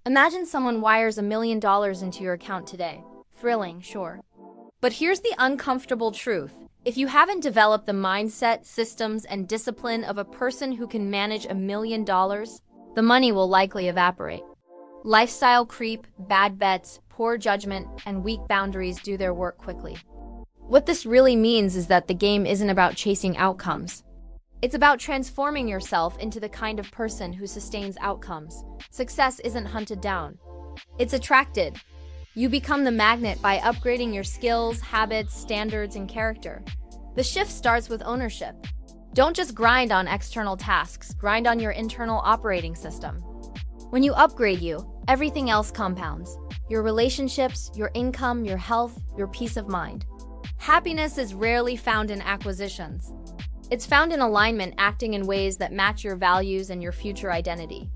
Imagine someone wires $1 million into your account today. Thrilling, sure. But here's the uncomfortable truth. If you haven't developed the mindset, systems, and discipline of a person who can manage $1 million, the money will likely evaporate. Lifestyle creep, bad bets, poor judgment, and weak boundaries do their work quickly. What this really means is that the game isn't about chasing outcomes. It's about transforming yourself into the kind of person who sustains outcomes. Success isn't hunted down. It's attracted. You become the magnet by upgrading your skills, habits, standards, and character. The shift starts with ownership. Don't just grind on external tasks, grind on your internal operating system. When you upgrade you, everything else compounds. Your relationships, your income, your health, your peace of mind. Happiness is rarely found in acquisitions. It's found in alignment, acting in ways that match your values and your future identity.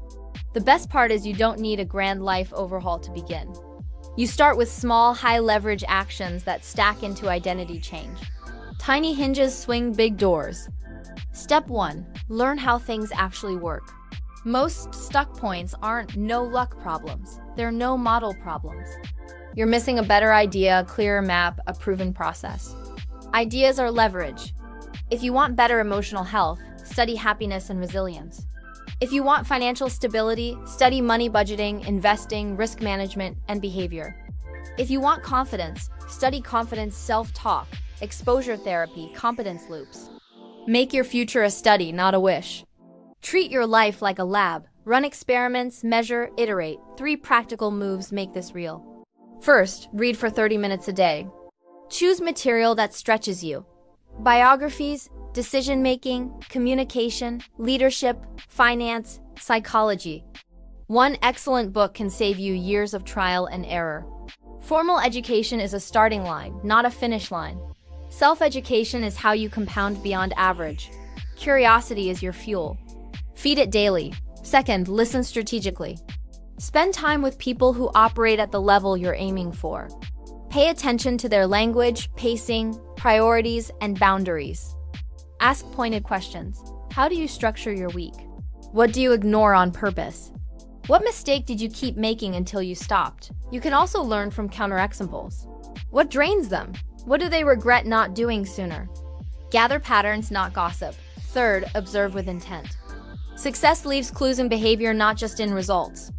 The best part is you don't need a grand life overhaul to begin. You start with small, high-leverage actions that stack into identity change. Tiny hinges swing big doors. Step 1. Learn how things actually work. Most stuck points aren't no-luck problems. They're no-model problems. You're missing a better idea, a clearer map, a proven process. Ideas are leverage. If you want better emotional health, study happiness and resilience. If you want financial stability, study money budgeting, investing, risk management, and behavior. If you want confidence, study confidence, self-talk, exposure therapy, competence loops. Make your future a study, not a wish. Treat your life like a lab. Run experiments, measure, iterate. 3 practical moves make this real. First, read for 30 minutes a day. Choose material that stretches you. Biographies, decision-making, communication, leadership, finance, psychology. One excellent book can save you years of trial and error. Formal education is a starting line, not a finish line. Self-education is how you compound beyond average. Curiosity is your fuel. Feed it daily. Second, listen strategically. Spend time with people who operate at the level you're aiming for. Pay attention to their language, pacing, priorities, and boundaries. Ask pointed questions. How do you structure your week? What do you ignore on purpose? What mistake did you keep making until you stopped? You can also learn from counterexamples. What drains them? What do they regret not doing sooner? Gather patterns, not gossip. Third, observe with intent. Success leaves clues in behavior, not just in results.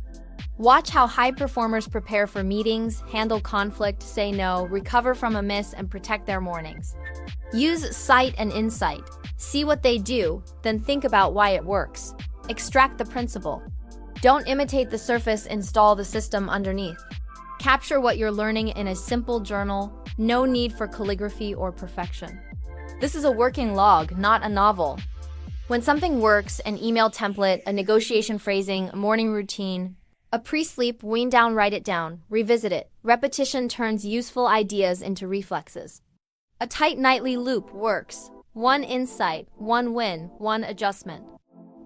Watch how high performers prepare for meetings, handle conflict, say no, recover from a miss, and protect their mornings. Use sight and insight. See what they do, then think about why it works. Extract the principle. Don't imitate the surface, install the system underneath. Capture what you're learning in a simple journal. No need for calligraphy or perfection. This is a working log, not a novel. When something works, an email template, a negotiation phrasing, a morning routine, a pre-sleep, wind down, write it down, revisit it. Repetition turns useful ideas into reflexes. A tight nightly loop works. 1 insight, 1 win, 1 adjustment.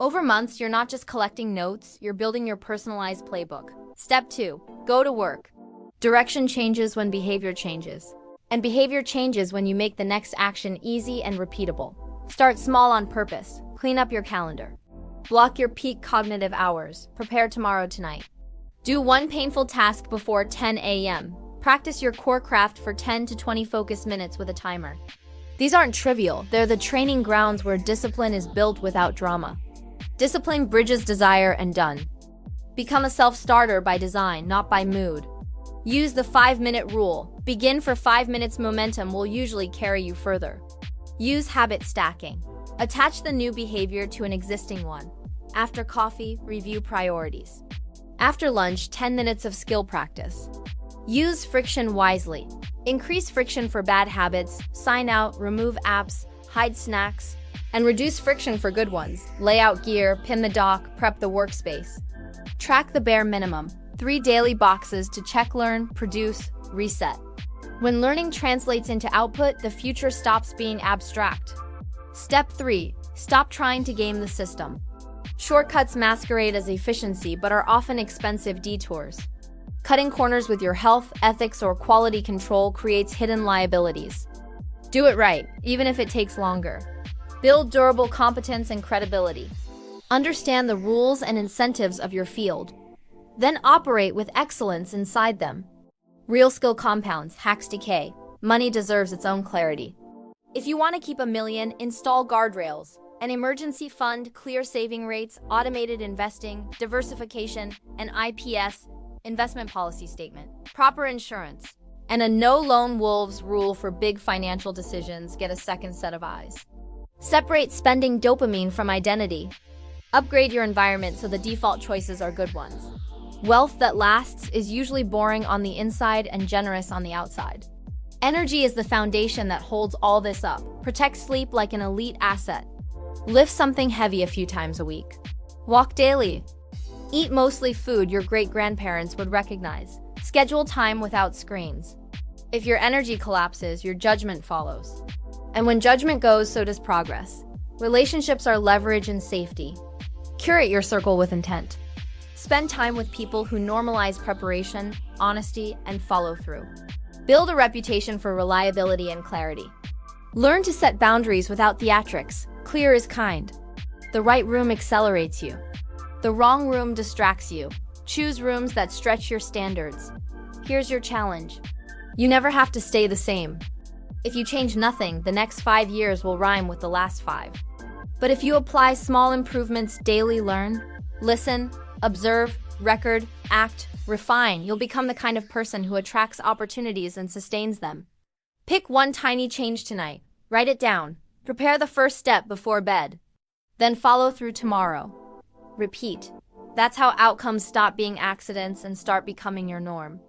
Over months, you're not just collecting notes, you're building your personalized playbook. Step 2, go to work. Direction changes when behavior changes. And behavior changes when you make the next action easy and repeatable. Start small on purpose. Clean up your calendar. Block your peak cognitive hours. Prepare tomorrow tonight. Do 1 painful task before 10 a.m. Practice your core craft for 10 to 20 focus minutes with a timer. These aren't trivial. They're the training grounds where discipline is built without drama. Discipline bridges desire and done. Become a self-starter by design, not by mood. Use the 5-minute rule. Begin for 5 minutes. Momentum will usually carry you further. Use habit stacking. Attach the new behavior to an existing one. After coffee, review priorities. After lunch, 10 minutes of skill practice. Use friction wisely. Increase friction for bad habits, sign out, remove apps, hide snacks, and reduce friction for good ones. Lay out gear, pin the dock, prep the workspace. Track the bare minimum. 3 daily boxes to check, learn, produce, reset. When learning translates into output, the future stops being abstract. Step 3. Stop trying to game the system. Shortcuts masquerade as efficiency but are often expensive detours. Cutting corners with your health, ethics, or quality control creates hidden liabilities. Do it right, even if it takes longer. Build durable competence and credibility. Understand the rules and incentives of your field. Then operate with excellence inside them. Real skill compounds, hacks decay. Money deserves its own clarity. If you want to keep 1 million, install guardrails, an emergency fund, clear saving rates, automated investing, diversification, an IPS, investment policy statement, proper insurance, and a no lone wolves rule for big financial decisions. Get a second set of eyes. Separate spending dopamine from identity. Upgrade your environment so the default choices are good ones. Wealth that lasts is usually boring on the inside and generous on the outside. Energy is the foundation that holds all this up. Protect sleep like an elite asset. Lift something heavy a few times a week. Walk daily. Eat mostly food your great-grandparents would recognize. Schedule time without screens. If your energy collapses, your judgment follows. And when judgment goes, so does progress. Relationships are leverage and safety. Curate your circle with intent. Spend time with people who normalize preparation, honesty, and follow through. Build a reputation for reliability and clarity. Learn to set boundaries without theatrics. Clear is kind. The right room accelerates you. The wrong room distracts you. Choose rooms that stretch your standards. Here's your challenge. You never have to stay the same. If you change nothing, the next 5 years will rhyme with the last 5. But if you apply small improvements daily, learn, listen, observe, record, act, refine, you'll become the kind of person who attracts opportunities and sustains them. Pick one tiny change tonight. Write it down. Prepare the first step before bed. Then follow through tomorrow. Repeat. That's how outcomes stop being accidents and start becoming your norm.